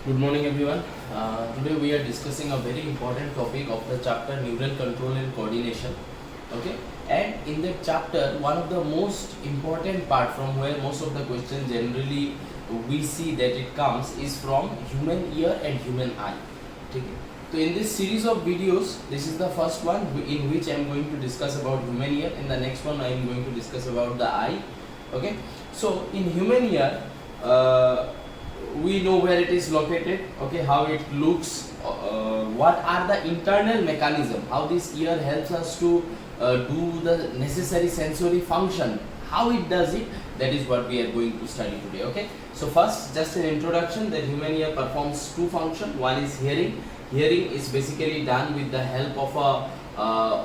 Good morning, everyone. Today we are discussing a very important topic of the chapter Neural Control and Coordination. Okay, and in that chapter, one of the most important part from where most of the questions generally we see that it comes is from human ear and human eye. Okay. So in this series of videos, this is the first one in which I am going to discuss about human ear, and the next one I am going to discuss about the eye. Okay. So in human ear. We know where it is located, okay, how it looks, what are the internal mechanism, how this ear helps us to do the necessary sensory function, how it does it, that is what we are going to study today. Okay, so first just an introduction that human ear performs two functions. One is hearing. Hearing is basically done with the help of a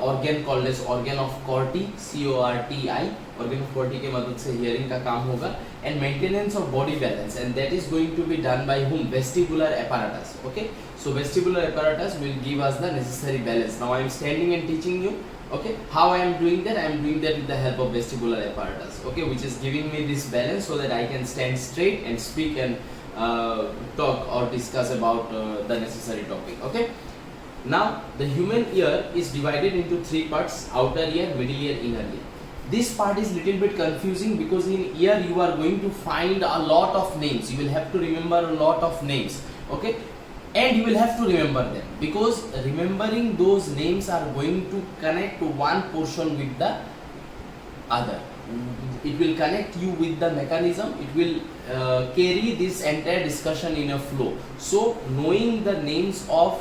organ called as organ of Corti, CORTI. organ of Corti के मदद से hearing का काम होगा, and maintenance of body balance, and that is going to be done by whom? Vestibular apparatus. Okay, so vestibular apparatus will give us the necessary balance. Now I am standing and teaching you. Okay, how I am doing that? I am doing that with the help of vestibular apparatus. Okay, which is giving me this balance so that I can stand straight and speak and talk or discuss about the necessary topic. Okay, now the human ear is divided into three parts: outer ear, middle ear, inner ear. This part is little bit confusing because in ear you are going to find a lot of names. You will have to remember a lot of names. Okay, and you will have to remember them because remembering those names are going to connect one portion with the other. It will connect you with the mechanism. It will carry this entire discussion in a flow. So knowing the names of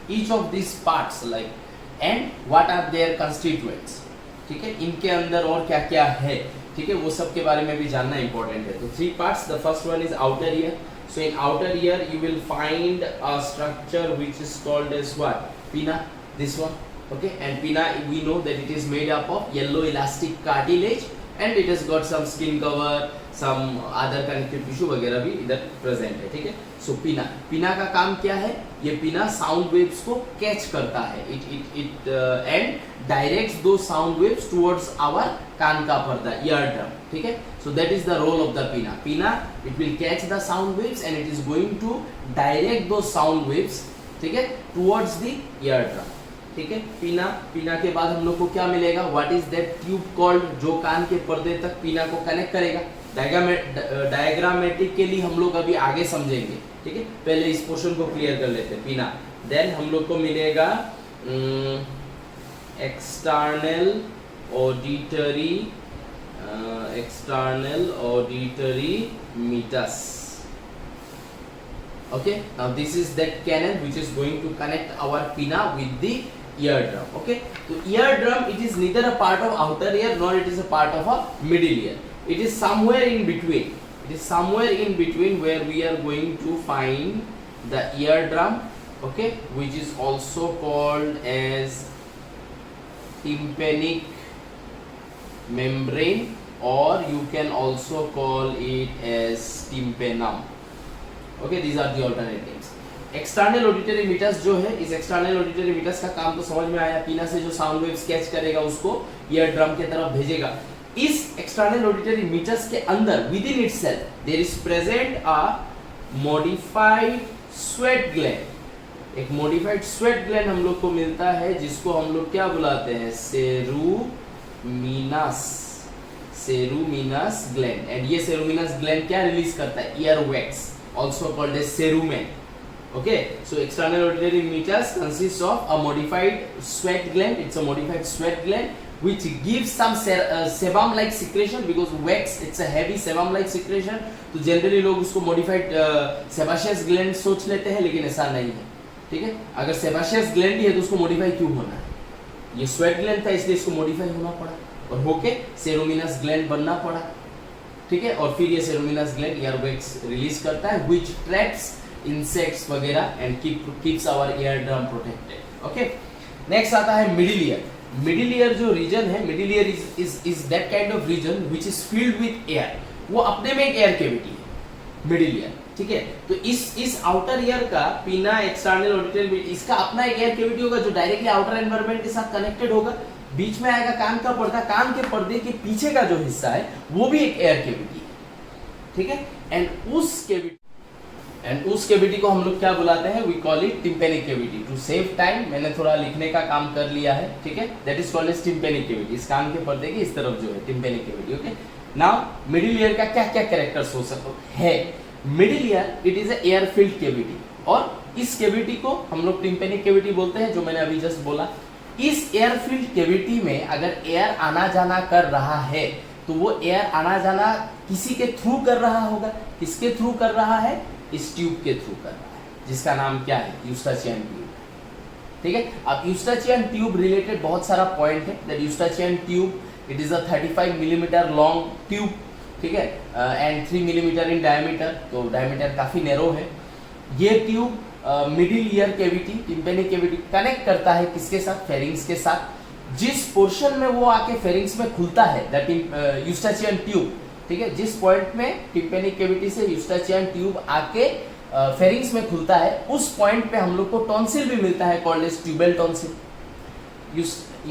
each of these parts, like, and what are their constituents, ठीक है, इनके अंदर और क्या क्या है, ठीक है, वो सब के बारे में भी जानना इंपॉर्टेंट है. तो three parts. The first one is outer ear. So in outer ear you will find a structure which is called as what? Pinna. This one. Okay, and pinna, we know that it is made up of yellow elastic cartilage and it has got some skin cover, some other connective tissue वगैरह भी इधर present है. ठीक है, सो पिना. पिना का काम क्या है? ये पिना साउंड वेव्स को कैच करता है. It and directs the sound waves towards our कान का पर्दा, ईयर ड्रम. ठीक है, so that is the role of the pinna. Pinna, it will catch the sound waves and it is going to direct the sound waves, ठीक है, towards the year drum. ठीक है, पीना. पीना के बाद हम लोग को क्या मिलेगा? What is that tube called, जो कान के पर्दे तक पीना को कनेक्ट करेगा. डायग्रामेटिकली हम लोग अभी आगे समझेंगे. ठीक है, पहले इस पोर्शन को क्लियर कर लेते हैं. पीना. देन हम लोग को मिलेगा external auditory meatus. Okay, now this is that canal which is going to connect our pinna with the eardrum. Okay, so eardrum, it is neither a part of outer ear nor it is a part of a middle ear. It is somewhere in between. It is somewhere in between where we are going to find the eardrum. Okay, which is also called as tympanic membrane, or you can also call it as tympanum. Okay, these are the alternate names. External auditory meatus जो है, इस external auditory meatus का काम तो समझ में आया. पीना से जो साउंड वेव्स कैच करेगा उसको ईयर ड्रम के तरफ भेजेगा. इस एक्सटर्नल ऑडिटरी मीटस के अंदर within itself there is present a modified sweat gland. एक मॉडिफाइड स्वेट ग्लैंड हम लोग को मिलता है जिसको हम लोग क्या बुलाते हैं? सेरुमिनस ग्लैंड. एंड ये सेरुमिनस ग्लैंड क्या रिलीज करता है? Ear wax, also called as cerumen. Okay, so external auditory meatus consists of a modified sweat gland. It's a modified sweat gland which gives some sebum like secretion, because wax, it's a heavy sebum like secretion. तो generally लोग उसको modified sebaceous gland सोच लेते हैं, लेकिन ऐसा नहीं है. ठीक है, अगर sebaceous gland ही है तो उसको modify क्यों होना है? ये sweat gland था इसलिए इसको modify होना पड़ा और होके ceruminous gland बनना पड़ा. ठीक है, और फिर ये सेरुमिनस ग्लैंड ईयरवैक्स रिलीज करता है व्हिच ट्रैप्स इंसेक्ट्स वगैरह and keeps our ear drum protected. Okay, next आता है मिडिल ईयर. मिडिल ईयर जो रीजन है, middle ear is that kind of region which is filled with air. वो अपने में एक एयर कैविटी है मिडिल ईयर. ठीक है, तो इस आउटर ईयर का पिना, एक्सटर्नल ऑडिटरी, इसका अपना एक एयर कैविटी होगा जो डायरेक्टली आउटर एनवायरनमेंट के साथ कनेक्टेड होगा. बीच में आएगा कान का पर्दा. कान के पर्दे के पीछे का जो हिस्सा है वो भी एक एयर कैविटी है. ठीक है, एंड उस कैविटी एंड उस कैविटी को हम लोग क्या बुलाते हैं, we call it tympanic cavity. To save time मैंने थोड़ा लिखने का काम कर लिया है, ठीक है, that is called as tympanic cavity. इस कान के पर्दे के इस तरफ जो है tympanic cavity. Okay, now middle ear का क्या क्या कैरेक्टर्स हो सकते हैं। Middle ear it is a air filled cavity, और इस कैविटी को हम लोग टिम्पेनिक कैविटी बोलते हैं, जो मैंने अभी जस्ट बोला। इस एयर फिल्ड कैविटी में अगर एयर आना जाना कर रहा है तो वो एयर आना जाना किसी के थ्रू कर रहा होगा। किसके थ्रू कर रहा है, इस ट्यूब के थ्रू कर रहा है, जिसका नाम क्या है, यूस्टाचियन ट्यूब। ठीक है, अब यूस्टाचियन ट्यूब रिलेटेड बहुत सारा पॉइंट है। That Eustachian tube it is a 35 millimetre long tube, ठीक है, एंड 3 मिलीमीटर इन डायमीटर, तो डायमीटर काफी नैरो है। ये tube middle ear cavity, tympanic cavity connect करता है किसके साथ, फेरिंग्स के साथ। जिस पोर्शन में वो आके फेरिंग्स में खुलता है, दैट यूस्टाचियन ट्यूब, ठीक है, जिस पॉइंट में टिम्पेनिक कैविटी से यूस्टाचियन ट्यूब आके फेरिंग्स में खुलता है, उस पॉइंट पे हम लोग को टॉन्सिल भी मिलता है, called as tubal tonsil.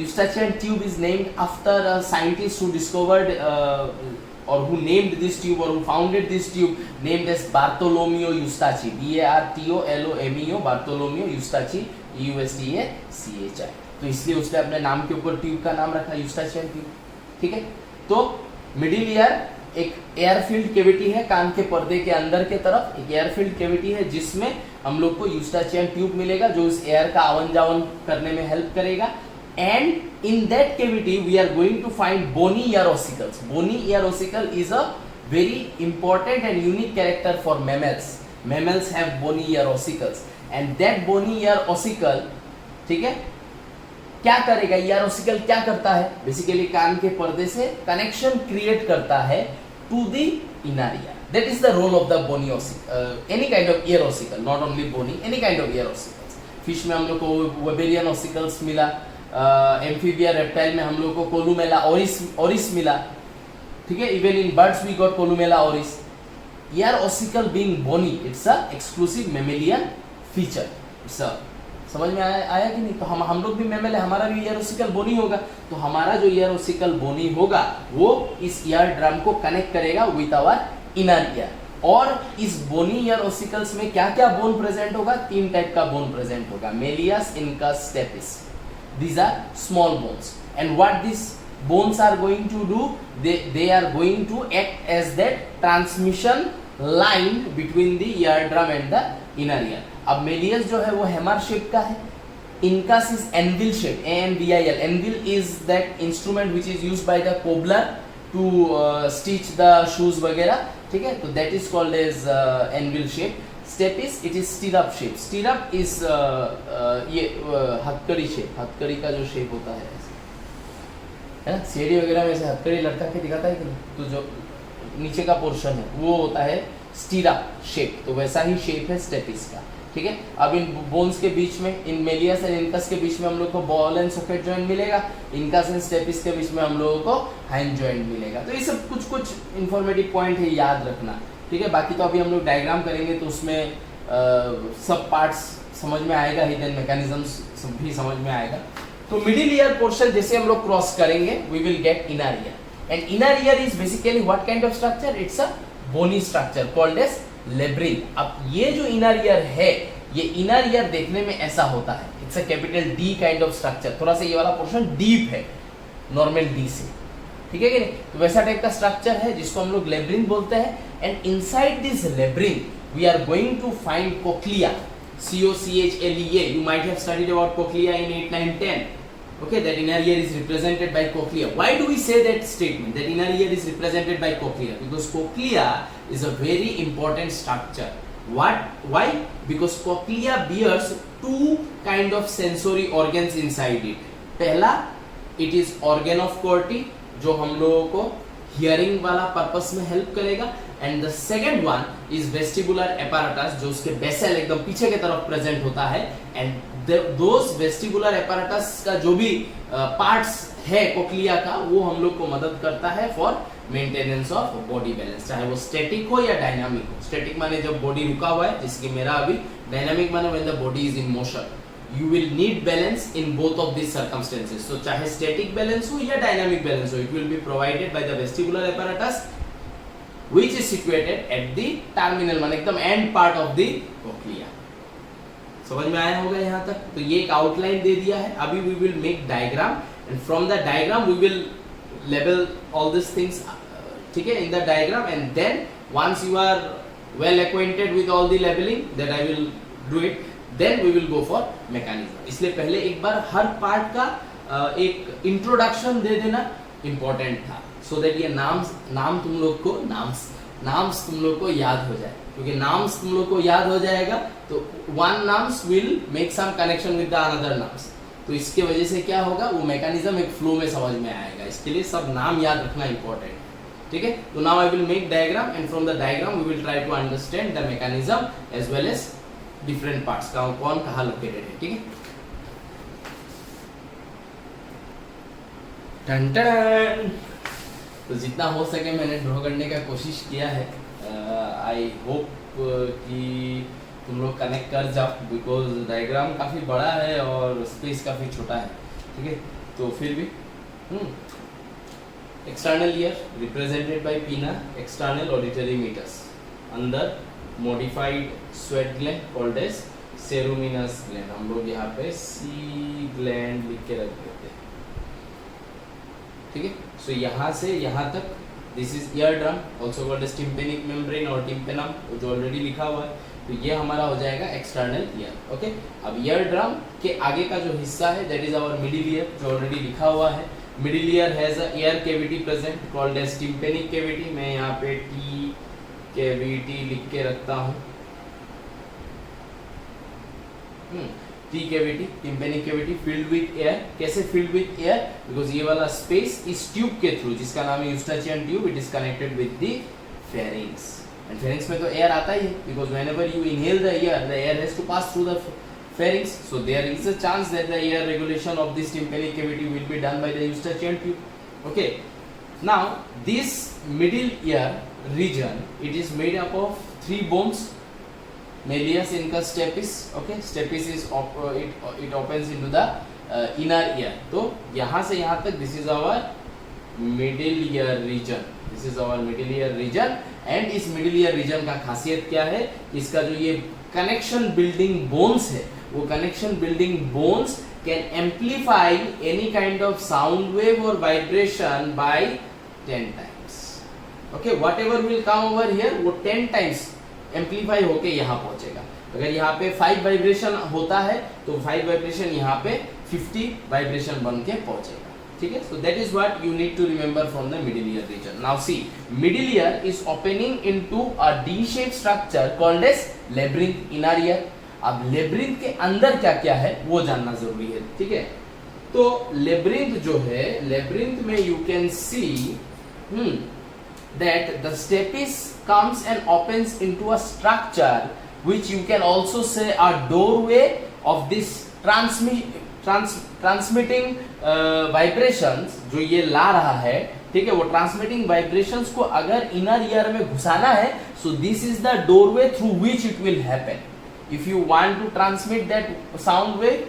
Eustachian tube is named after a scientist who discovered or who named this tube or who founded this tube, named as Bartolomeo Eustachi, Bartolomeo Bartolomeo Eustachi, Eustachi। तो इसलिए उसने अपने नाम के ऊपर tube का नाम रखा यूस्टाचियन ट्यूब। ठीक है, तो मिडिल ईयर एक एयरफील्ड कैविटी है, कान के पर्दे के अंदर के तरफ एक एयरफील्ड कैविटी है, जिसमें हम लोग को यूस्टाचियन ट्यूब मिलेगा, जो इस एयर का आवन जावन करने में हेल्प करेगा। And in that cavity we are going to find bony ear ossicles. Bony ear ossicle is a very important and unique character for mammals. Mammals have bony ear ossicles, and that bony ear ossicle, ठीक है, क्या करेगा, ear ossicle क्या करता है, basically कान के पर्दे से कनेक्शन क्रिएट करता है to the inner ear. That is the role of the bony ossicle, any kind of ear ossicle, not only bony, any kind of ear ossicles. Fish में हम लोग को वेबेरियन ossicles मिला, एम्फीबिया रेप्टाइल में हम लोग को कोलुमेला ओरिस मिला, ठीक है, even in birds we got columella auris. Ear ossicle being bony, it's a exclusive mammalian feature. समझ में आया कि नहीं। तो हम लोग भी मेमल है, हमारा भी ईयर ओसिकल बोनी होगा, तो हमारा जो ईयर ओसिकल बोनी होगा वो इस ईयर ड्रम को कनेक्ट करेगा विथ आवर इनर ईयर। और इस बोनी ईयर ओसिकल्स में क्या क्या बोन प्रेजेंट होगा, 3 टाइप का बोन प्रेजेंट होगा, malleus, incus, stapes. These are small bones, and what these bones are going to do, they are going to act as that transmission line between the eardrum and the inner ear. अब malleus जो है वो hammer shape का है, incus is anvil shape, ANVIL। Anvil is that instrument which is used by the cobbler to stitch the shoes वगैरह, ठीक है, तो that is called as anvil shape. Stapes it is stirrup shape. Stirrup is ये हथकड़ी shape, हथकड़ी का जो shape होता है ना, सीढ़ी वगैरह में से हथकड़ी लटका के दिखाता है कि नहीं, तो जो नीचे का पोर्शन है वो होता है स्टीरअप शेप, तो वैसा ही शेप है स्टेपिस का। ठीक है, अब इन बोन्स के बीच में, इन मेलियस एंड इनकस के बीच में हम लोग को बॉल एंड सॉकेट जॉइंट मिलेगा, इनकस एंड स्टेपिस के बीच में हम लोगों को हैंड जॉइंट मिलेगा। तो ये सब कुछ इंफॉर्मेटिव पॉइंट है, याद रखना। ठीक है, बाकी तो अभी हम लोग डायग्राम करेंगे तो उसमें सब पार्ट्स समझ में आएगा, हिडन मैकेनिज्म्स भी समझ में आएगा। तो मिडिल ईयर पोर्शन जैसे हम लोग क्रॉस करेंगे, we will get inner ear, and inner ear is basically what kind of structure, it's a bony structure called as labyrinth. अब ये जो इनर ईयर है, ये इनर ईयर देखने में ऐसा होता है, it's a capital D kind of structure. थोड़ा सा ये वाला पोर्शन डीप है नॉर्मल डी से, ठीक है कि नहीं, तो वैसा टाइप का स्ट्रक्चर है जिसको हम लोग लेब्रिन बोलते हैं। And inside this labyrinth we are going to find cochlea, COCHLEA. You might have studied about cochlea in 8, 9, 10. Okay, that inner ear is represented by cochlea. Why do we say that statement, that inner ear is represented by cochlea? Because cochlea is a very important structure. Why? Because cochlea bears 2 kind of sensory organs inside it. पहला, it is organ of Corti, जो हम लोगों को hearing वाला purpose में help करेगा। And the second one is vestibular apparatus, जो उसके बेसल एकदम पीछे के तरफ प्रेजेंट होता है। एंड दोस वेस्टिबुलर एपारेटस का जो भी पार्ट्स है कोक्लिया का, वो हम लोग को मदद करता है for maintenance of body balance, चाहे वो स्टैटिक हो या डायनामिक हो। स्टैटिक माने जब बॉडी रुका हुआ है, जिसकी मेरा अभी, डायनामिक माने when the body is in motion. You will need balance in both of these circumstances. So चाहे static balance हो या dynamic balance हो, it will be provided by the vestibular apparatus which is situated at the terminal मान एकदम end part of the cochlea. समझ में आया होगा यहाँ तक? तो ये एक आउटलाइन दे दिया है. अभी we will make diagram and from the diagram we will label all these things, ठीक है, in the diagram, and then once you are well acquainted with all the labeling that I will do it, then we will go for mechanism. इसलिए पहले एक बार हर part का एक introduction दे देना important था, so that ये नाम तुम लोग को नाम्स तुम लोग को याद हो जाए, क्योंकि नाम्स तुम लोग को याद हो जाएगा तो one names will make some connection with the another names. तो इसके वजह से क्या होगा, वो मैकेनिज्म एक फ्लो में समझ में आएगा. इसके लिए सब नाम याद रखना इंपॉर्टेंट है, ठीक है. तो now I will make diagram and from the diagram we will try to understand the mechanism as well as different parts का कौन कहाँ लोकेटेड है, ठीक है. टन टन. तो जितना हो सके मैंने ड्रॉ करने का कोशिश किया है. आई होप कि तुम लोग कनेक्ट कर जाओ, बिकॉज डायग्राम काफ़ी बड़ा है और स्पेस काफ़ी छोटा है, ठीक है. तो फिर भी external ear represented by pinna, external auditory meatus, अंदर modified sweat gland called as ceruminous gland. हम लोग यहाँ पे सी ग्लैंड लिख के रख देते हैं, ठीक है. सो यहाँ से यहाँ तक this is ear drum, also called as tympanic membrane और टिम्पेनम, जो ऑलरेडी लिखा हुआ है. तो ये हमारा हो जाएगा एक्सटर्नल ईयर, ओके. अब ईयर ड्रम के आगे का जो हिस्सा है that is our middle ear, जो ऑलरेडी लिखा हुआ है. Middle ear has a ear cavity present called as tympanic cavity. मैं यहाँ पे टी कैविटी लिख के रखता हूँ. T cavity, tympanic cavity filled with air. कैसे फिल्ड विथ एयर? बिकॉज ये वाला स्पेस इस ट्यूब के थ्रू, जिसका नाम है Eustachian tube, it is connected with the pharynx. And pharynx में तो एयर आता ही है, because whenever you inhale the air has to pass through the pharynx, so there is a chance that the air regulation of this tympanic cavity will be done by the eustachian tube, okay. Now this middle ear region, it is made up of three bones, malleus, incus, stapes, okay. Stapes is it opens into the inner ear. तो यहाँ से यहाँ तक this is our middle ear region, this is our middle ear region. and इस middle ear region का खासियत क्या है, इसका जो ये connection building bones है, वो connection building bones can amplify any kind of sound wave or vibration by 10 times, okay. whatever will come over here वो 10 times amplify होके यहाँ पहुँचेगा. अगर यहाँ पे 5 वाइब्रेशन होता है तो 5 वाइब्रेशन यहाँ पे 50 वाइब्रेशन बन के पहुँचेगा, ठीक है. So that is what you need to remember from the middle ear region. Now see, middle ear is opening into a D-shaped structure called as labyrinth inner ear. अब लेब्रिंथ के अंदर क्या क्या है वो जानना जरूरी है, ठीक है. तो लेब्रिंथ जो है, लेब्रिंथ में you can see that the stapes comes and opens into a structure which you can also say a doorway of this transmitting vibrations जो ये ला रहा है, ठीक है. वो ट्रांसमिटिंग वाइब्रेशंस को अगर इनर ईयर में घुसाना है, सो this is the doorway through which it will happen. If you want to transmit that sound wave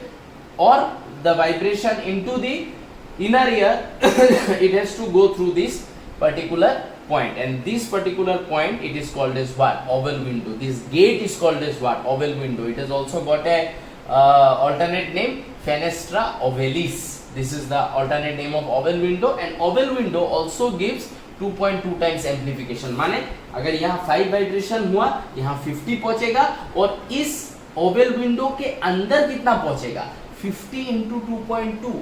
or the vibration into the inner ear, it has to go through this particular point, and this particular point it is called as what? Oval window. This gate is called as what? Oval window. It has also got a alternate name, fenestra ovalis. This is the alternate name of oval window, and oval window also gives 2.2 times amplification. माने अगर यहाँ 5 vibration हुआ, यहाँ 50 पहुंचेगा, और इस Oval window के अंदर कितना पहुंचेगा? 50 into 2.2,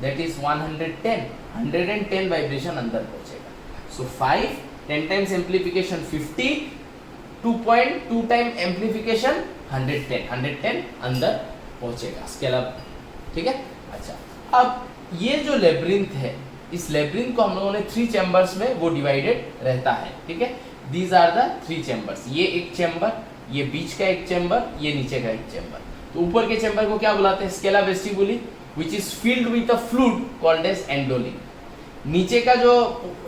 that is 110 वाइब्रेशन अंदर पहुंचेगा. So 5 10 times amplification 50, 2.2 time amplification 110 अंदर पहुंचेगा स्केल अप, ठीक है. अच्छा, अब ये जो लेब्रिंथ है, इस लेब्रिंथ को हम लोगों ने 3 चैम्बर्स में वो डिवाइडेड रहता है, ठीक है. These are the 3 chambers. ये एक चैम्बर, ये बीच का एक चैम्बर, ये नीचे का एक चैम्बर. तो ऊपर के चैम्बर को क्या बुलाते हैं? Scala vestibuli, which is filled with a fluid called as endolymph. नीचे का जो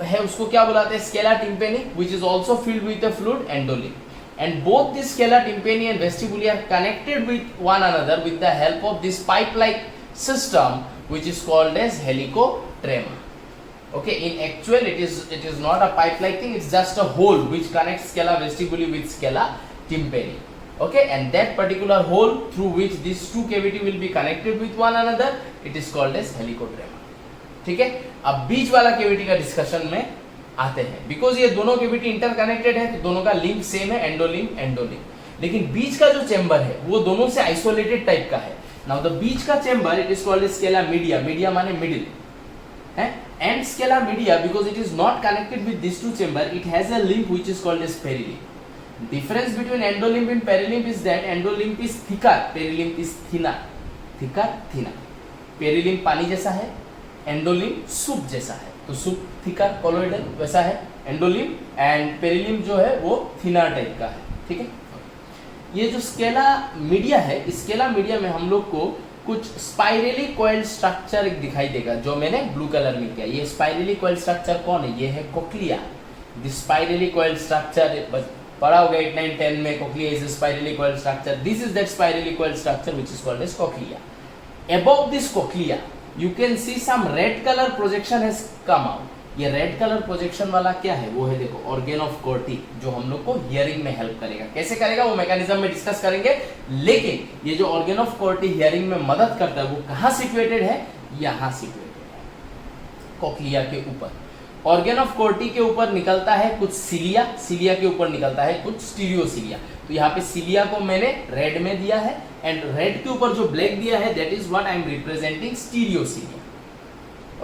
है उसको क्या बुलाते हैं? Scala tympani, which is also filled with a fluid endolymph. And both this scala tympani and vestibuli are connected with one another with the help of this pipe-like system, which is called as helicotrema. Okay, in actual it is not a pipe like thing, it's just a hole which connects scala vestibuli with scala tympani. Okay, and that particular hole through which these two cavity will be connected with one another, it is called as helicodrama. ठीक है, अब बीच वाला cavity का discussion में आते हैं. Because ये दोनों कैविटी इंटरकनेक्टेड है तो दोनों का लिंक सेम है, एंडोलिम्ब एंडोलिम्ब. लेकिन बीच का जो चेंबर है वो दोनों से आइसोलेटेड टाइप का है. नाउ द बीच का chamber it is called Scala media. Media माने मिडिल है. And scala media, because it is not connected with these two chamber, it has a limb which is called as perilimb. Difference between endolimb and perilimb is that endolimb is thicker, perilimb is thinner. Thicker, thinner. Perilimb पानी जैसा है, endolimb soup जैसा है. तो soup thicker, colloidal वैसा है endolimb, and perilimb जो है वो thinner टाइप का है. ठीक है. ये जो स्केला मीडिया है, स्केला मीडिया में हम लोग को कुछ स्पाइरली कॉइल्ड स्ट्रक्चर दिखाई देगा जो मैंने ब्लू कलर में किया. ये स्पाइरली कॉइल्ड स्ट्रक्चर कौन है? ये है cochlea. This spirally coiled structure पढ़ा होगा 8, 9, 10 में. Cochlea is a spirally coiled structure. This is that spirally coiled structure which is called as cochlea. Above this cochlea you can see some red color projection has come out. ये red colour projection वाला क्या है? वो है देखो organ of Corti, जो हम लोग को हियरिंग में हेल्प करेगा. कैसे करेगा वो मैकेनिज्म में डिस्कस करेंगे. लेकिन ये जो ऑर्गन ऑफ कोर्टी हियरिंग में मदद करता है वो कहाँ सिचुएटेड है? यहाँ सिचुएटेड है, कोक्लिया के ऊपर. ऑर्गन ऑफ कोर्टी के ऊपर निकलता है कुछ सिलिया, सिलिया के ऊपर निकलता है कुछ स्टीरियोसिलिया. तो यहाँ पे सिलिया को मैंने रेड में दिया है एंड रेड के ऊपर जो ब्लैक दिया है that is what I am representing स्टीरियोसिलिया.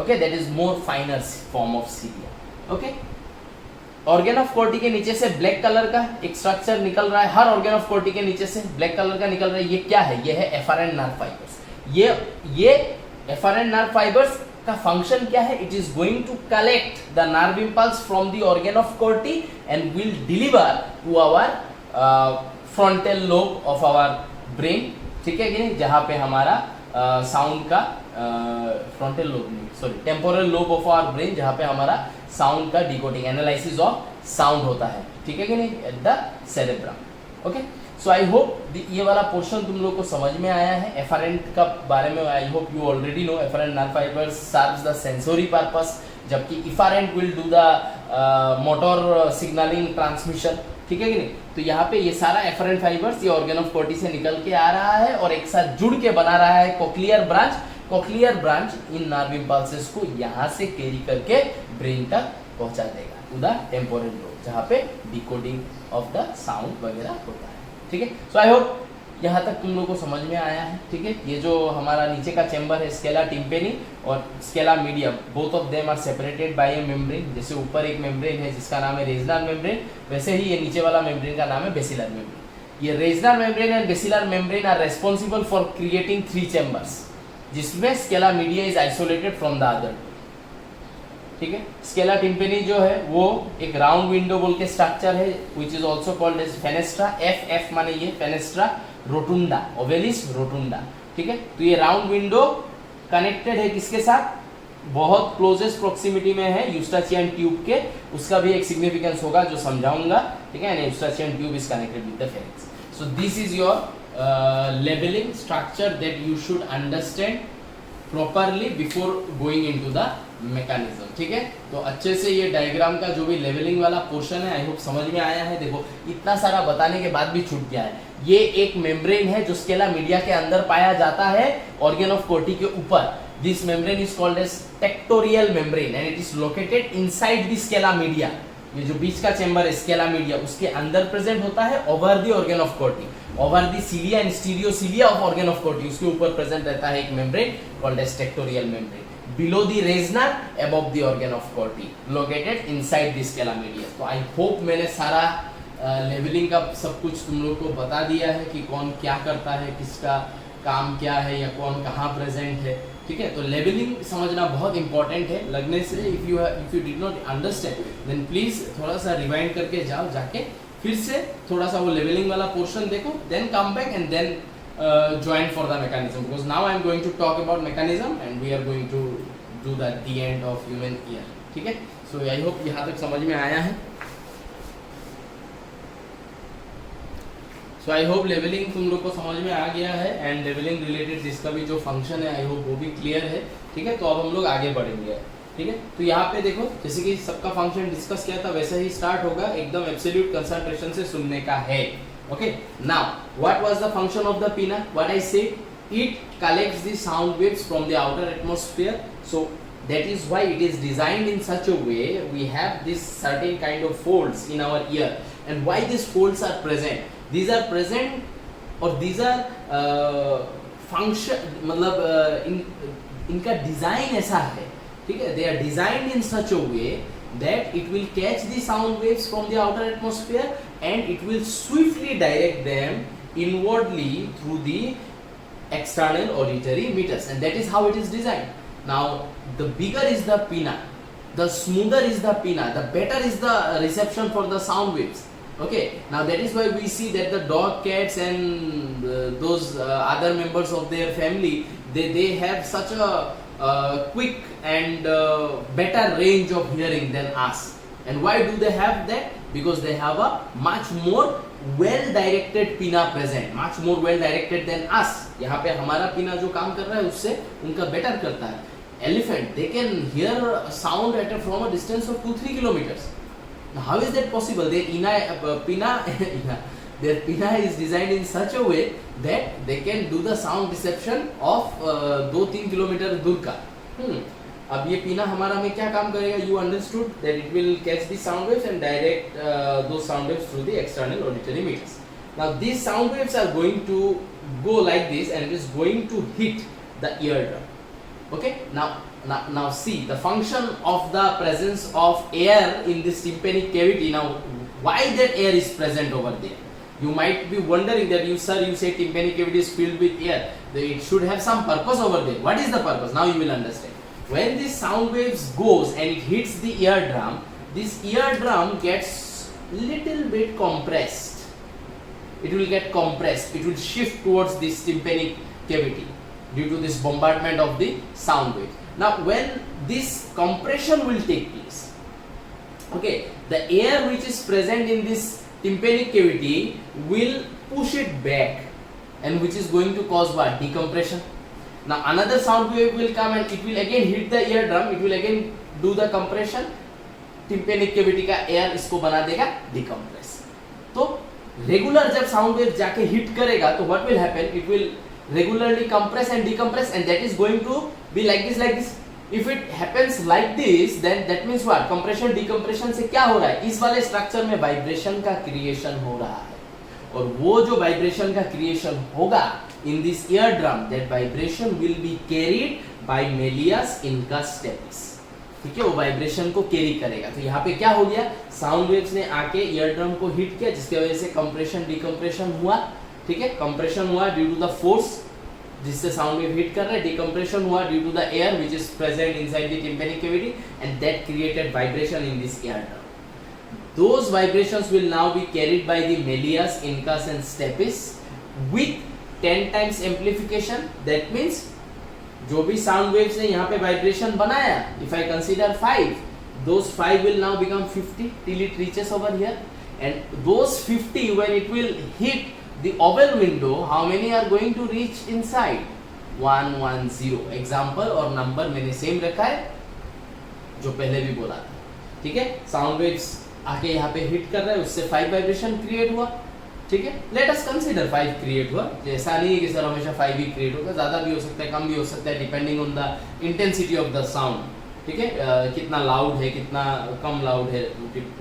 Okay, that is more finer form of cilia. Okay, organ of Corti के नीचे से ब्लैक कलर का एक स्ट्रक्चर निकल रहा है. हर organ of Corti के नीचे से ब्लैक कलर का निकल रहा है. ये क्या है? ये है efferent nerve fibers. ये efferent nerve fibers का फंक्शन क्या है? It is going to collect the nerve impulse from the organ of Corti and will deliver to our frontal lobe of our brain. ठीक है कि नहीं? जहाँ पे हमारा साउंड का फ्रंटल लोब नहीं, sorry temporal lobe of our brain, जहाँ पे हमारा साउंड का डिकोडिंग एनालिसिस ऑफ साउंड होता है. ठीक है कि नहीं? At the cerebrum. Okay, so I hope ये वाला पोर्शन तुम लोग को समझ में आया है. एफरेंट का बारे में I hope you already know. Afferent nerve fibres serves the sensory purpose, जबकि efferent will do the motor signalling transmission. ठीक है कि नहीं? तो यहाँ पे ये सारा एफरेंट फाइबर्स ये ऑर्गन ऑफ कोर्टी से निकल के आ रहा है और एक साथ जुड़ के बना रहा है कोक्लियर ब्रांच. कोक्लियर ब्रांच इन नर्व इंपल्सेस को यहाँ से कैरी करके ब्रेन तक पहुँचा देगा टू द टेम्पोरल लोब, जहाँ पे डिकोडिंग ऑफ द साउंड वगैरह होता है. ठीक है, सो आई होप यहाँ तक तुम लोग को समझ में आया है. ठीक है, ये जो हमारा नीचे का चेंबर है स्केला टिम्पेनी और scala media, both of them are separated by a membrane. जैसे ऊपर एक मेम्ब्रेन है जिसका नाम है रेजनर मेम्ब्रेन, वैसे ही ये नीचे वाला मेम्ब्रेन का नाम है बेसिलर मेम्ब्रेन. ये Reissner membrane and basilar membrane are responsible for creating 3 chambers, जिसमें scala media is isolated from the other. ठीक है, स्केला टिम्पेनी जो है वो एक राउंड विंडो बोल के स्ट्रक्चर है which is also called as fenestra. F माने ये फेनेस्ट्रा रोटुंडा, ओवेलिस रोटुंडा. ठीक है, तो ये राउंड विंडो कनेक्टेड है किसके साथ? बहुत क्लोजेस्ट प्रोक्सिमिटी में है यूस्टाचियन ट्यूब के. उसका भी एक सिग्निफिकेंस होगा जो समझाऊंगा. ठीक है, Eustachian tube is connected with the pharynx. So this is your levelling structure that you should understand properly before going into the mechanism. ठीक है, तो अच्छे से ये डायग्राम का जो भी लेवलिंग वाला पोर्शन है आई होप समझ में आया है. देखो इतना सारा बताने के बाद भी छूट गया है. ये एक मेम्ब्रेन है जो स्केला मीडिया के अंदर पाया जाता है ऑर्गन ऑफ कोर्टी के ऊपर. This membrane is called as tectorial membrane and it is located inside the scala media. ये जो बीच का चेंबर है स्केला मीडिया उसके अंदर प्रेजेंट होता है over the organ of Corti, over the cilia and stereocilia of organ of Corti. उसके ऊपर प्रेजेंट रहता है एक membrane called as tectorial membrane. Below the Reissner, above the organ of Corti, located inside the scala media. तो I hope मैंने सारा levelling का सब कुछ तुम लोग को बता दिया है कि कौन क्या करता है, किसका काम क्या है या कौन कहाँ प्रेजेंट है. ठीक है, तो लेवलिंग समझना बहुत इंपॉर्टेंट है. लगने से if you did not understand then please थोड़ा सा रिवाइंड करके जाओ, जाके फिर से थोड़ा सा वो लेवलिंग वाला पोर्शन देखो, then come back and then join for the mechanism, because now I am going to talk about mechanism and we are going to do that the end of human ear. ठीक है, so I hope यहाँ तक समझ में आया है. So I hope levelling तुम लोग को समझ में आ गया है एंड लेवलिंग रिलेटेड जिसका भी जो फंक्शन है आई होप वो भी क्लियर है. ठीक है, तो अब हम लोग आगे बढ़ेंगे. ठीक है। तो यहाँ पे देखो जैसे कि सबका फंक्शन डिस्कस किया था वैसे ही स्टार्ट होगा, एकदम एब्सोल्यूट कंसंट्रेशन से सुनने का है। Okay, now what was the function of the pinna? What I said, it collects the sound waves from the outer atmosphere, so that is why it is designed in such a way we have this certain kind of folds in our ear. And why these folds are present? These are present or these are function, मतलब इनका design ऐसा है, ठीक है, they are designed in such a way that it will catch the sound waves from the outer atmosphere and it will swiftly direct them inwardly through the external auditory meters, and that is how it is designed. Now the bigger is the pinna, the smoother is the pinna, the better is the reception for the sound waves. Okay, now that is why we see that the dog, cats and those other members of their family, they have such a quick and better range of hearing than us. And why do they have that? Because they have a much more well directed pinna present, much more well directed than us. यहाँ पे हमारा पिना जो काम कर रहा है उससे उनका बेटर करता है। Elephant, they can hear sound from a distance of 2-3 kilometers. Now, how is that possible? Their pinna is designed in such a way that they can do the sound reception of 2-3 kilometer दूर का। अब ये पिना हमारा में क्या काम करेगा? You understood that it will catch the sound waves and direct those sound waves through the external auditory meters. Now these sound waves are going to go like this and it is going to hit the eardrum. Okay, now see the function of the presence of air in this tympanic cavity. Now why that air is present over there? You might be wondering that you say tympanic cavity is filled with air. It should have some purpose over there. What is the purpose? Now you will understand. When this sound waves goes and it hits the eardrum, this eardrum gets little bit compressed. It will get compressed. It will shift towards this tympanic cavity due to this bombardment of the sound wave. Now when this compression will take place, okay, the air which is present in this tympanic cavity will push it back, and which is going to cause what? Decompression. Now another sound wave will come and it will again hit the eardrum, it will again do the compression, tympanic cavity का air इसको बना देगा decompress. तो regular जब sound wave जाके hit करेगा तो what will happen? It will regularly compress and decompress, and that is going to be like this. If it happens like this, then that means what? Compression decompression से क्या हो रहा है? इस वाले स्ट्रक्चर में वाइब्रेशन का क्रिएशन हो रहा है, और वो जो वाइब्रेशन का क्रिएशन होगा in this eardrum, that vibration will be carried by Malleus incus stapes. ठीक है, वो वाइब्रेशन को कैरी करेगा। तो यहाँ पे क्या हो गया? साउंड वेव्स ने आके ईयरड्रम को हिट किया, जिसकी वजह से कंप्रेशन डिकम्प्रेशन हुआ। ठीक है, कंप्रेशन हुआ ड्यू टू द फोर्स जिससे साउंड वेव हिट कर रहा है, डिकम्प्रेशन हुआ due to the air which is present inside the tympanic cavity, and that created vibration in this eardrum. Those vibrations will now be carried by the Malleus incus and stapes with 10 times amplification. That means जो भी sound waves ने यहाँ पे vibration बनाया, if I consider 5, those 5 will now become 50 till it reaches over here, and those 50 when it will hit the oval window, how many are going to reach inside? 110. Example और number मैंने same रखा है जो पहले भी बोला था. ठीक है, sound waves आके यहाँ पे हिट कर रहा है, उससे 5 वाइब्रेशन क्रिएट हुआ. ठीक है, लेट अस कंसीडर 5 क्रिएट हुआ. ऐसा नहीं है कि सर हमेशा 5 ही क्रिएट होगा, ज़्यादा भी हो सकता है, कम भी हो सकता है, depending on the intensity of the sound. ठीक है, कितना लाउड है कितना कम लाउड है,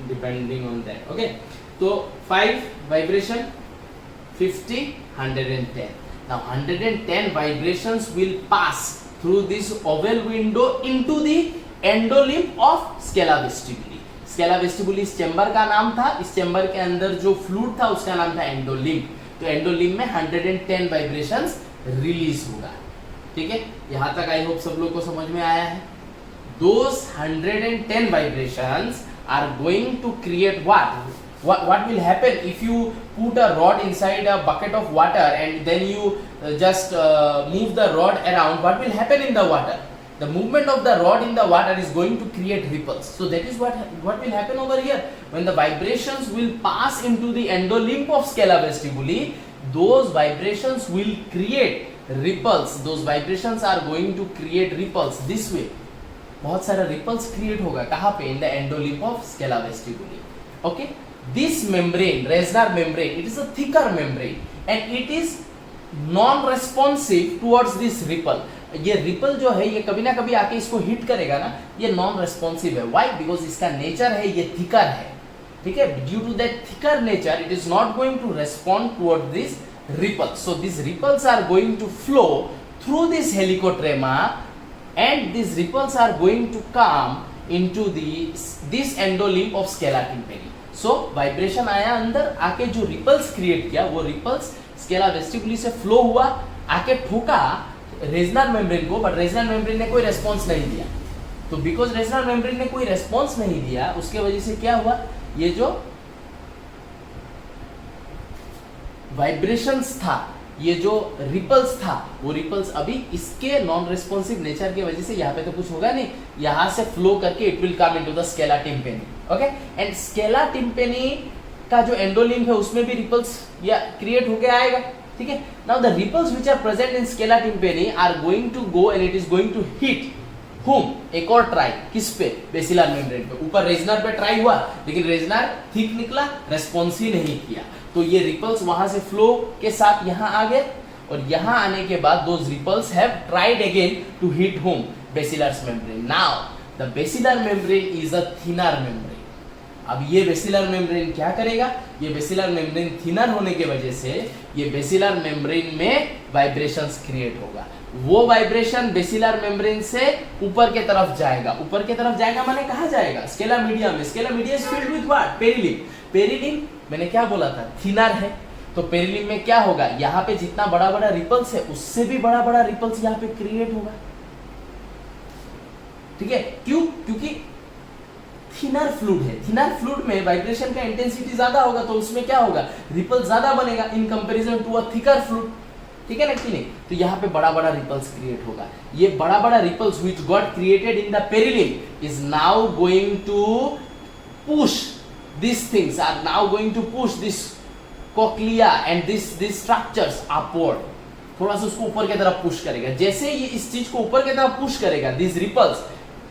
डिपेंडिंग ऑन दैट. ओके, तो 5 vibration, 50, 110. Now 110 vibrations will pass through this oval window into the endolimb of scala vestibuli. Scala vestibuli इस चैम्बर का नाम था. इस चैम्बर के अंदर जो फ्लूइड था उसका नाम था एंडोलिम्ब. तो एंडोलिम्ब में 110 वाइब्रेशंस रिलीज होगा. ठीक है, यहाँ तक आई होप सब लोग को समझ में आया है. Those 110 vibrations are going to create what? What will happen if you put a rod inside a bucket of water and then you just move the rod around? What will happen in the water? The movement of the rod in the water is going to create ripples. So that is what will happen over here. When the vibrations will pass into the endolimb of scala vestibuli, those vibrations will create ripples. Those vibrations are going to create ripples this way. बहुत सारा ripples create होगा, कहाँ पे? In the endolymph of scala vestibuli. Okay, this membrane, Reissner membrane, it is a thicker membrane and it is non responsive towards this ripple. ये ripple जो है ये कभी ना कभी आके इसको हिट करेगा ना, ये नॉन रेस्पॉन्सिव है। व्हाई? बिकॉज इसका नेचर है ये थिकर है, ठीक है। Due to that thicker nature it is not going to respond toward this ripple. So this ripples are going to flow through this helicotrema and these ripples are going to come into this endolimb of scala tympani. So vibration आया अंदर, आके जो ripples create किया वो ripples scala vestibuli से flow हुआ, आके ठोका रेजनर मेम्ब्रेन को, बट रेजनर मेम्ब्रेन ने कोई रेस्पॉन्स नहीं दिया। तो बिकॉज रेजनर मेम्ब्रेन ने कोई रेस्पॉन्स नहीं दिया, उसके वजह से क्या हुआ, ये जो वाइब्रेशंस था, ये जो रिपल्स था, वो रिपल्स अभी इसके नॉन रिस्पॉन्सिव नेचर की वजह से यहाँ पे तो कुछ होगा नहीं, यहाँ से फ्लो करके it will come into the scala tympani. Okay, and scala tympani का जो एंडोलिम्फ है उसमें भी रिपल्स या क्रिएट होके आएगा, ठीक है। Now the ripples which are present in scala tympani are going to go and it is going to hit hmm, एक और ट्राई, किस पे? बेसिलर मेम्ब्रेन पे। ऊपर रेजनर पे ट्राई हुआ, लेकिन रेजनर थिक निकला, रेस्पॉन्स ही नहीं किया, तो ये रिपल्स वहां से फ्लो के साथ यहाँ आ गए, और यहाँ आने के बाद those ripples have tried again to hit home basilar membrane. Now the basilar membrane is a thinner membrane. अब ये बेसिलर मेम्ब्रेन क्या करेगा, ये बेसिलर मेम्ब्रेन थिनर होने के वजह से ये बेसिलर मेम्ब्रेन में वाइब्रेशंस क्रिएट होगा। वो वाइब्रेशन बेसिलर मेम्ब्रेन से ऊपर के तरफ जाएगा। ऊपर के तरफ जाएगा माने कहाँ जाएगा? स्केला मीडिया में। Scala media is filled with what? Perilymph. Perilymph मैंने क्या बोला था? थिनर है। तो पेरिलिम्फ में क्या होगा, यहाँ पे जितना बड़ा बड़ा रिपल्स है उससे भी बड़ा बड़ा रिपल्स यहाँ पे क्रिएट होगा, ठीक है। क्यों? क्योंकि थिनर फ्लूइड है। थिनर फ्लूइड में वाइब्रेशन का इंटेंसिटी ज्यादा होगा, तो उसमें क्या होगा, रिपल ज्यादा बनेगा in comparison to a thicker fluid, ठीक है ना कि नहीं। तो यहाँ पे बड़ा बड़ा रिपल्स क्रिएट होगा। ये बड़ा बड़ा ripples which got created in the perilymph is now going to push these things, are now going to push this cochlea and these structures upward, थोड़ा सा उसको ऊपर की तरफ पुश करेगा। जैसे ये इस चीज को ऊपर की तरफ पुश करेगा, these ripples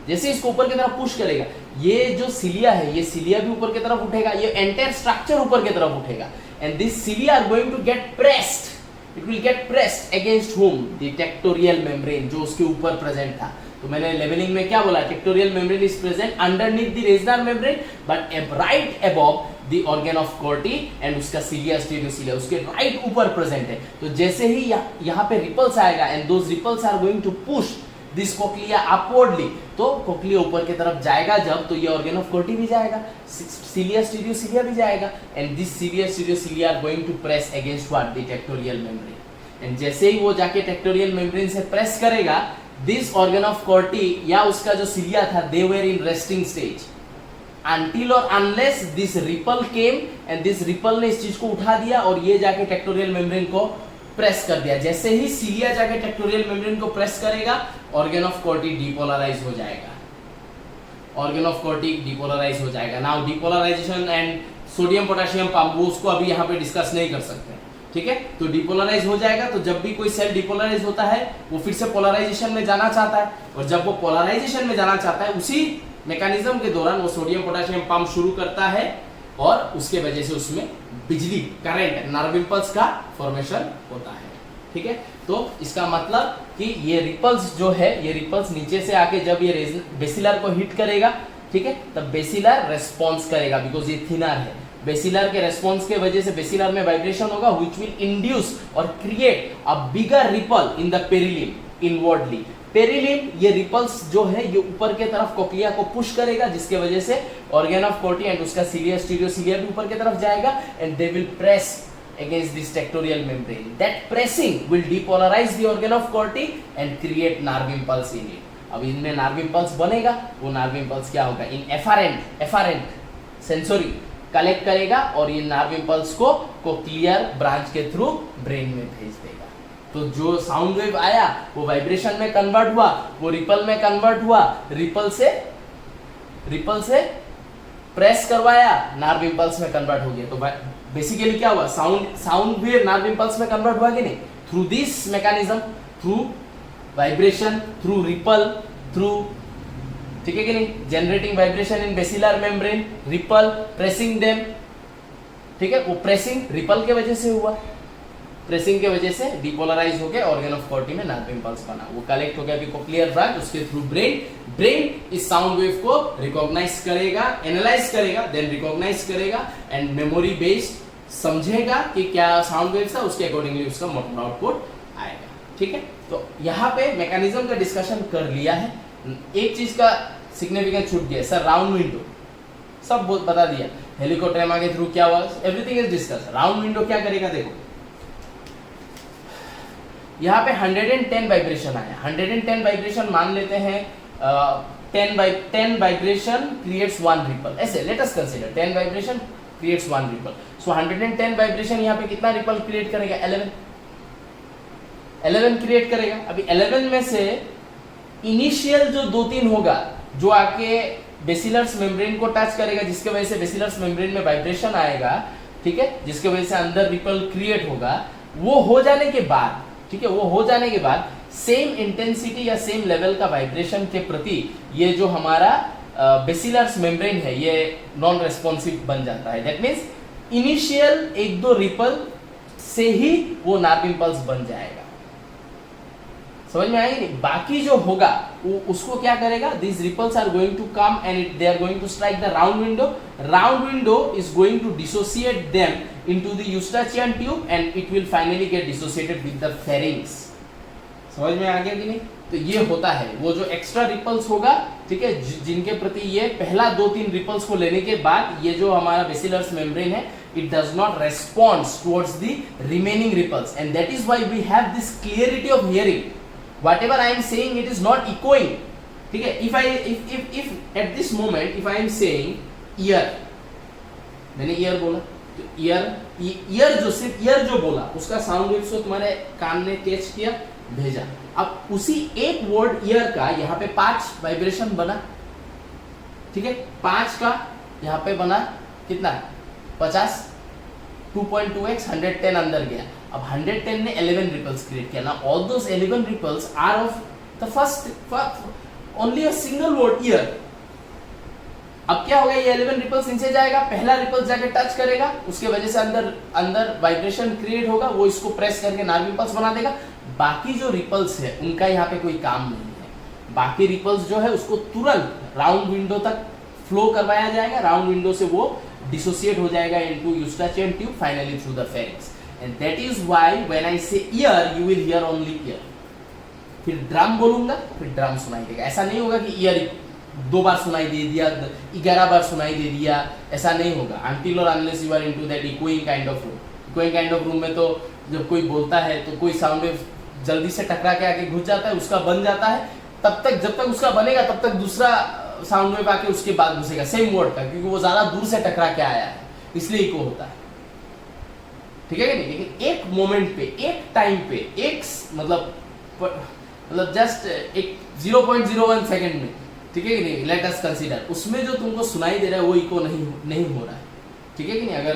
जैसे इसको ऊपर की तरफ पुश करेगा, ये जो सिलिया है ये सिलिया भी ऊपर की तरफ उठेगा, ये एंटायर स्ट्रक्चर ऊपर की तरफ उठेगा, and this cilia are going to get pressed, it will get pressed against home the tectorial membrane जो उसके ऊपर प्रेजेंट था। तो मैंने लेवलिंग में क्या बोला, tectorial membrane is present underneath the Reissner membrane but right above the organ of Corti, and उसका सिलिया स्टेरियोसिलिया उसके राइट ऊपर प्रेजेंट है। तो जैसे ही यहाँ पे रिपल्स आएगा and those ripples are going to push this cochlea upwardly, तो कोक्लिया ऊपर की तरफ जाएगा जब, तो ये ऑर्गन ऑफ कोर्टी भी जाएगा, सिलिया स्टेरियोसिलिया भी जाएगा, and this cilia stereocilia are going to press against what, the tectorial membrane. And जैसे ही वो जाके टेक्टोरियल मेम्ब्रेन से प्रेस करेगा, दिस ऑर्गन ऑफ कोर्टी या उसका जो सिलिया था, they were in resting stage until or unless this ripple came, and this ripple ने इस चीज को उठा दिया और ये जाके टेक्टोरियल मेम्ब्रेन को प्रेस कर दिया। जैसे ही सिलिया जाके टेक्टोरियल मेम्ब्रेन को प्रेस करेगा, ऑर्गन ऑफ कोर्टी डिपोलराइज हो जाएगा, ऑर्गन ऑफ कोर्टी डिपोलराइज हो जाएगा। Now depolarization and sodium potassium pump, वो उसको अभी यहाँ पे डिस्कस नहीं कर सकते, ठीक है। तो डिपोलराइज हो जाएगा, तो जब भी कोई सेल डिपोलराइज होता है वो फिर से पोलराइजेशन में जाना चाहता है, और जब वो पोलराइजेशन में जाना चाहता है उसी मैकेनिज्म के दौरान वो सोडियम पोटेशियम पंप शुरू करता है, और उसके वजह से उसमें बिजली, करंट, नर्व इंपल्स का फॉर्मेशन होता है, ठीक है। तो इसका मतलब कि ये रिपल्स जो है, ये रिपल्स नीचे से आके जब ये बेसिलर को हिट करेगा, ठीक है, तब बेसिलर रेस्पॉन्स करेगा, बिकॉज ये थिनर है। बेसिलर के रेस्पॉन्स के वजह से बेसिलर में वाइब्रेशन होगा व्हिच विल इंड्यूस और create a bigger ripple in the perilymph inwardly. Perilymph, ये रिपल्स जो है ये ऊपर के तरफ कोक्लिया को पुश करेगा, जिसके वजह से ऑर्गन ऑफ कोर्टी एंड उसका सिलिया स्टीरियोसिलिया भी ऊपर की तरफ जाएगा, and they will press against this tectorial membrane. That pressing will depolarize the organ of Corti and create nerve impulse in it. अब इनमें nerve impulse बनेगा, वो nerve impulse क्या होगा, in efferent sensory कलेक्ट करेगा और ये nerve impulse को कोक्लियर ब्रांच के थ्रू ब्रेन में भेज देगा। तो जो साउंड वेव आया वो वाइब्रेशन में कन्वर्ट हुआ, वो रिपल में कन्वर्ट हुआ, रिपल से प्रेस करवाया, नर्व इंपल्स में कन्वर्ट हो गया। तो बेसिकली क्या हुआ, साउंड वेव नर्व इंपल्स में कन्वर्ट हुआ कि नहीं, through this mechanism, through vibration, through ripple, through ठीक है कि नहीं, generating vibration in basilar membrane, ripple, pressing them, ठीक है, वो प्रेसिंग रिपल के वजह से हुआ, प्रेसिंग के वजह से डिपोलराइज हो गया, ऑर्गन ऑफ कॉर्टी में नर्व इंपल्स बना, वो कलेक्ट हो गया कोक्लियर ब्रांच, उसके थ्रू ब्रेन इस साउंड वेव को रिकॉग्नाइज करेगा, एनालाइज करेगा, देन रिकॉग्नाइज करेगा एंड मेमोरी बेस्ड समझेगा कि क्या साउंड वेव था, उसके अकॉर्डिंगली उसका मोटर आउटपुट आएगा, ठीक है। तो यहाँ पे मैकेनिज्म का डिस्कशन कर लिया है, एक चीज का सिग्निफिकेंस छूट गया सर, राउंड विंडो सब बता दिया, हेलिकोट्रेमा के थ्रू क्या हुआ, everything is discuss. Round window क्या करेगा, देखो यहाँ पे 110 वाइब्रेशन आया, 110 वाइब्रेशन मान लेते हैं, 10 वाइब्रेशन क्रिएट्स 1 रिपल, ऐसे let us consider 10 vibration creates 1 ripple, so 110 vibration यहाँ पे कितना रिपल क्रिएट करेगा, 11 क्रिएट करेगा। अभी 11 में से इनिशियल जो 2-3 होगा जो आके बेसिलर्स मेम्ब्रेन को टच करेगा, जिसके वजह से बेसिलर्स मेम्ब्रेन में वाइब्रेशन आएगा, ठीक है, जिसके वजह से अंदर रिपल क्रिएट होगा, वो हो जाने के बाद, ठीक है, वो हो जाने के बाद सेम इंटेंसिटी या सेम लेवल का वाइब्रेशन के प्रति ये जो हमारा बेसिलर्स मेम्ब्रेन है ये नॉन रेस्पॉन्सिव बन जाता है। दैट मीन्स इनिशियल 1-2 रिपल से ही वो नर्व इंपल्स बन जाएगा, समझ में आएगी नहीं, बाकी जो होगा वो उसको क्या करेगा, this ripples are going to come and they are going to strike the round window is going to dissociate them into the eustachian tube and it will finally get dissociated with the pharynx। समझ में आ गया कि नहीं, तो ये होता है वो जो एक्स्ट्रा रिपल्स होगा, ठीक है, जिनके प्रति ये पहला 2-3 रिपल्स को लेने के बाद ये जो हमारा बेसिलर्स मेम्ब्रेन है it does not respond towards the remaining ripples and that is why we have this clarity of hearing, whatever I am saying it is not echoing, ठीक है। if at this moment if I am saying ear, मैंने year बोला तो year जो सिर्फ year जो बोला उसका साउंड वेव्स को तुम्हारे कान ने कैच किया, भेजा, अब उसी एक वर्ड ईयर का यहाँ पे 5 वाइब्रेशन बना, ठीक है, 5 का यहाँ पे बना कितना 50, 2.2x 110 अंदर गया, अब 110 ने 11 रिपल्स क्रिएट किया ना, all those 11 ripples are of the first only a single word ear. अब क्या होगा, ये 11 रिपल्स नीचे जाएगा, पहला रिपल्स जाके टच करेगा, उसके वजह से अंदर वाइब्रेशन क्रिएट होगा, वो इसको प्रेस करके नर्व इंपल्स बना देगा। बाकी जो रिपल्स है उनका यहाँ पे कोई काम नहीं है, बाकी रिपल्स जो है उसको तुरंत राउंड विंडो तक फ्लो करवाया जाएगा, राउंड विंडो से वो डिसोसिएट हो जाएगा into Eustachian tube, finally through the pharynx, and that is why when I say ear you will hear only ear. फिर ड्रम बोलूंगा फिर ड्रम सुनाई देगा, ऐसा नहीं होगा कि ईयर 2 बार सुनाई दे दिया, 11 बार सुनाई दे दिया, ऐसा नहीं होगा, until or unless you are into that echoing kind of room। echoing kind of room में तो जब कोई बोलता है तो कोई साउंड वेव जल्दी से टकरा के आके घुस जाता है, उसका बन जाता है, तब तक जब तक उसका बनेगा तब तक दूसरा साउंड वेव आके उसके बाद घुसेगा सेम वर्ड का, क्योंकि वो ज्यादा दूर से टकरा के आया है, इसलिए इको होता है, ठीक है कि नहीं। लेकिन एक मोमेंट पे, एक टाइम पे, एक मतलब जस्ट एक 0.01 सेकेंड में, ठीक है कि नहीं, लेट अस कंसीडर, उसमें जो तुमको सुनाई दे रहा है वो इको नहीं हो रहा है, ठीक है कि नहीं। अगर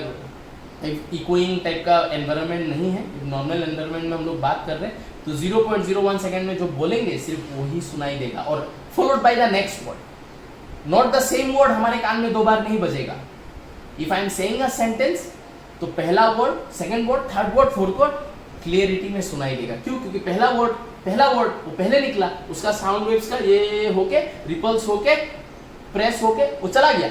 इकोइंग टाइप का एनवायरनमेंट नहीं है, नॉर्मल एनवायरनमेंट में हम लोग बात कर रहे हैं, तो 0.01 सेकेंड में जो बोलेंगे सिर्फ वही सुनाई देगा, और followed by the next word, not the same word हमारे कान में 2 बार नहीं बजेगा। If I am saying a sentence तो पहला word, second word, third word, fourth word clarity में सुनाई देगा, क्यों, क्योंकि पहला वर्ड वो पहले निकला, उसका साउंड वेव्स का ये होके रिपल्स होके प्रेस होके वो चला गया,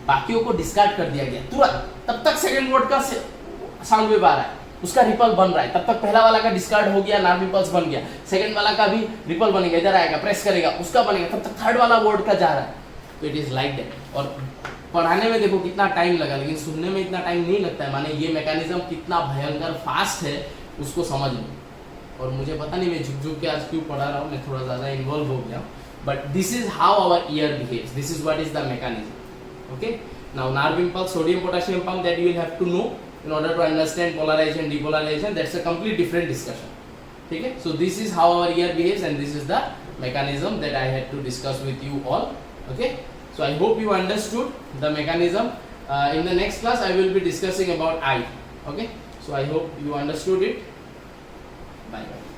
बाकियों को डिस्कार्ड कर दिया गया तुरंत, तब तक सेकंड वर्ड का साउंड वेव आ रहा है, उसका रिपल बन रहा है, तब तक पहला वाला का डिस्कार्ड हो गया, नर्व इंपल्स बन गया, सेकंड वाला का भी रिपल बनेगा, इधर आएगा, प्रेस करेगा, उसका बनेगा, तब तक थर्ड वाला वर्ड का जा रहा है, तो इट इज लाइक दैट। और पढ़ाने में देखो कितना टाइम लगा, लेकिन सुनने में इतना टाइम नहीं लगता है, माने ये मैकेनिज्म कितना भयंकर फास्ट है उसको समझ लो। और मुझे पता नहीं मैं झुक के आज क्यों पढ़ा रहा हूँ, मैं थोड़ा ज़्यादा इन्वॉल्व हो गया, but this is how our ear behaves, this is what is the mechanism. Okay, now nerve impulse, sodium potassium pump, that you will have to know in order to understand polarization, depolarization, that's a complete different discussion, ठीक है। So this is how our ear behaves and this is the mechanism that I had to discuss with you all, okay। So I hope you understood the mechanism. In the next class I will be discussing about eye, okay। So I hope you understood it. Bye bye.